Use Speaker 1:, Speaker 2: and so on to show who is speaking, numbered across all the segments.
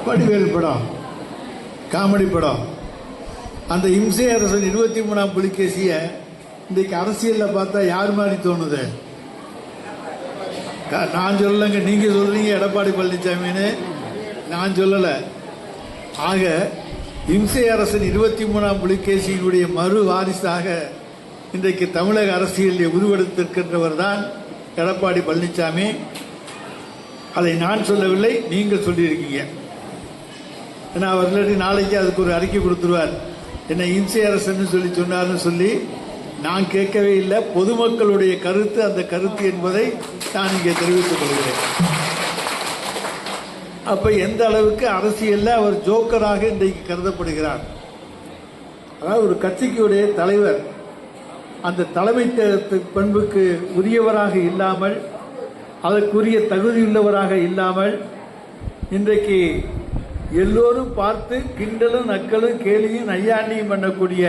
Speaker 1: வடிவேல் படம், காமெடி படம். அந்த இம்சை அரசன் 23ஆம் புலிகேசிய இன்றைக்கு அரசியலில் பார்த்தா யார் மாதிரி தோணுது? நான் சொல்லலைங்க, நீங்க சொல்றீங்க எடப்பாடி பழனிசாமின்னு, நான் சொல்லலை. ஆக இம்சை அரசன் 23ஆம் புலிகேசியினுடைய மறு வாரிசாக இன்றைக்கு தமிழக அரசியலில் உருவெடுத்திருக்கின்றவர் தான் எடப்பாடி பழனிசாமி. அதை நான் சொல்லவில்லை, நீங்கள் சொல்லியிருக்கீங்க. ஏன்னா அவர் இல்லாட்டி நாளைக்கு அதுக்கு ஒரு அறிக்கை கொடுத்துருவார். என்ன இம்சை அரசன் சொல்லி சொன்னார்னு சொல்லி நான் கேட்கவே இல்லை. பொதுமக்களுடைய கருத்து அந்த கருத்து என்பதை நான் இங்கே தெரிவித்துக் கொள்கிறேன். அப்ப எந்த அளவுக்கு அரசியல்ல அவர் ஜோக்கராக இன்றைக்கு கருதப்படுகிறார். அதாவது ஒரு கட்சிக்குடைய தலைவர் அந்த தலைமை பண்புக்கு உரியவராக இல்லாமல், அதற்குரிய தகுதியுள்ளவராக இல்லாமல், இன்றைக்கு எல்லோரும் பார்த்து கிண்டலும் நக்கலும் கேலியும் நையாண்டியும் பண்ணக்கூடிய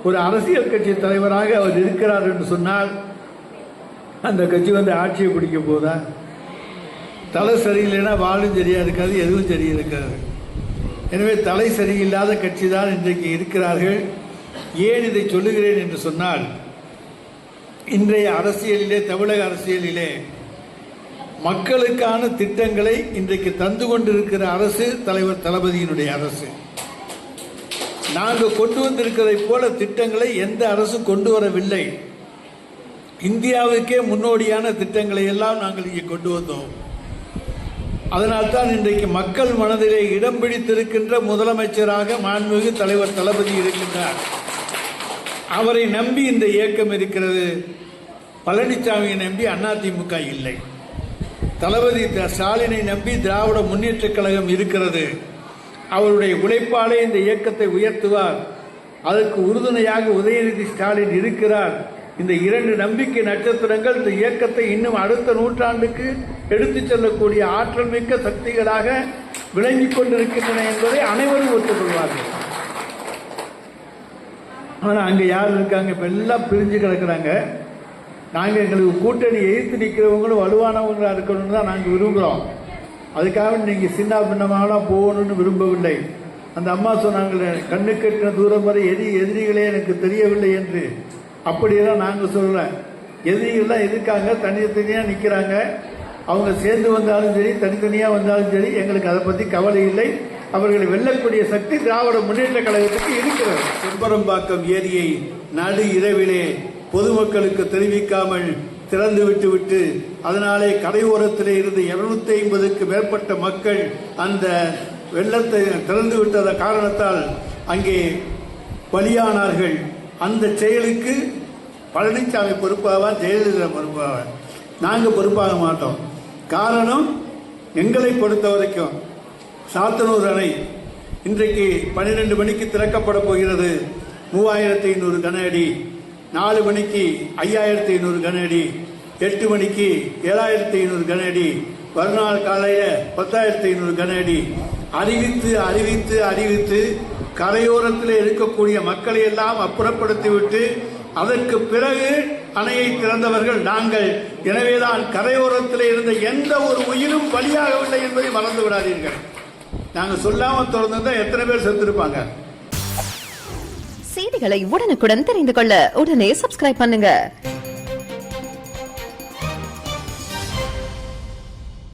Speaker 1: ஒரு அரசியல் கட்சி தலைவராக அவர் இருக்கிறார் என்று சொன்னால் அந்த கட்சி ஆட்சியை பிடிக்க போதா? தலை சரியில்லைன்னா வாழும் சரியா இருக்காது, எதுவும் சரியா இருக்காது. எனவே தலை சரியில்லாத கட்சி தான் இன்றைக்கு இருக்கிறார்கள். ஏன் இதை சொல்லுகிறேன் என்று சொன்னால், இன்றைய அரசியலிலே, தமிழக அரசியலிலே மக்களுக்கான திட்டங்களை இன்றைக்கு தந்து கொண்டிருக்கிற அரசு தலைவர் தளபதியினுடைய அரசு. நாங்கள் கொண்டு வந்திருக்கிறதை போல திட்டங்களை எந்த அரசும் கொண்டு வரவில்லை. இந்தியாவுக்கே முன்னோடியான திட்டங்களை எல்லாம் நாங்கள் இங்கே கொண்டு வந்தோம். அதனால்தான் இன்றைக்கு மக்கள் மனதிலே இடம் பிடித்திருக்கின்ற முதலமைச்சராக மாண்புமிகு தலைவர் தளபதி இருக்கின்றார். அவரை நம்பி இந்த இயக்கம் இருக்கிறது. பழனிசாமியை நம்பி அதிமுக இல்லை. தளபதி ஸ்டாலினை நம்பி திராவிட முன்னேற்றக் கழகம் இருக்கிறது. அவருடைய உழைப்பாலே இந்த இயக்கத்தை உயர்த்துவார். அதற்கு உறுதுணையாக உதயநிதி ஸ்டாலின் இருக்கிறார். இந்த இரண்டு நம்பிக்கை நட்சத்திரங்கள் இந்த இயக்கத்தை இன்னும் அடுத்த நூற்றாண்டுக்கு எடுத்துச் செல்லக்கூடிய ஆற்றல் மிக்க சக்திகளாக விளங்கிக் கொண்டிருக்கின்றன என்பதை அனைவரும் ஒத்துக்கொள்வார்கள். ஆனா அங்க யார் இருக்காங்க? இப்ப எல்லாம் பிரிஞ்சு கிடக்குறாங்க. நாங்கள் எங்களுக்கு கூட்டணி எதிர்த்து நிற்கிறவங்களும் வலுவானவங்களா இருக்கணும்னு தான் நாங்கள் விரும்புகிறோம். அதுக்காக நீங்கள் சின்ன பின்னமாகலாம் போகணும்னு விரும்பவில்லை. அந்த அம்மா சொன்னாங்களே, கண்ணு கட்டின தூரம் வரை எதிரிகளே எனக்கு தெரியவில்லை என்று. அப்படியெல்லாம் நாங்கள் சொல்லலை. எதிரிகள்லாம் இருக்காங்க, தனித்தனியாக நிற்கிறாங்க. அவங்க சேர்ந்து வந்தாலும் சரி, தனித்தனியாக வந்தாலும் சரி, எங்களுக்கு அதை பற்றி கவலை இல்லை. அவர்களை வெல்லக்கூடிய சக்தி திராவிட முன்னேற்ற கழகத்துக்கு இருக்கிறது. செம்பரம்பாக்கம் ஏரியை நடு இரவிலே பொதுமக்களுக்கு தெரிவிக்காமல் திறந்து விட்டு அதனாலே கரையோரத்திலே இருந்து 250க்கு மேற்பட்ட மக்கள் அந்த வெள்ளத்தை திறந்து விட்டத காரணத்தால் அங்கே பலியானார்கள். அந்த செயலுக்கு பழனிசாமி பொறுப்பாவார், ஜெயலலிதா பொறுப்பாவார். நாங்கள் பொறுப்பாக மாட்டோம். காரணம், எங்களை பொறுத்த வரைக்கும் சாத்தனூர் அணை இன்றைக்கு 12 மணிக்கு திறக்கப்பட போகிறது. 3500 கன அடி, 4 மணிக்கு 5500 கன அடி, 8 மணிக்கு 7500 கன அடி, மறுநாள் காலையில் 10500 கன அடி அறிவித்து அறிவித்து அறிவித்து கரையோரத்தில் இருக்கக்கூடிய மக்களை எல்லாம் அப்புறப்படுத்திவிட்டு அதற்கு பிறகு அணையை திறந்தவர்கள் நாங்கள். எனவேதான் கரையோரத்தில் இருந்த எந்த ஒரு உயிரும் பலியாகவில்லை என்பதை மறந்து விடாதீர்கள். நாங்கள் சொல்லாம திறந்தா எத்தனை பேர் செத்துருப்பாங்க?
Speaker 2: செய்திகளை உடனுக்குடன் தெரிந்து கொள்ள உடனே சப்ஸ்கிரைப் பண்ணுங்க.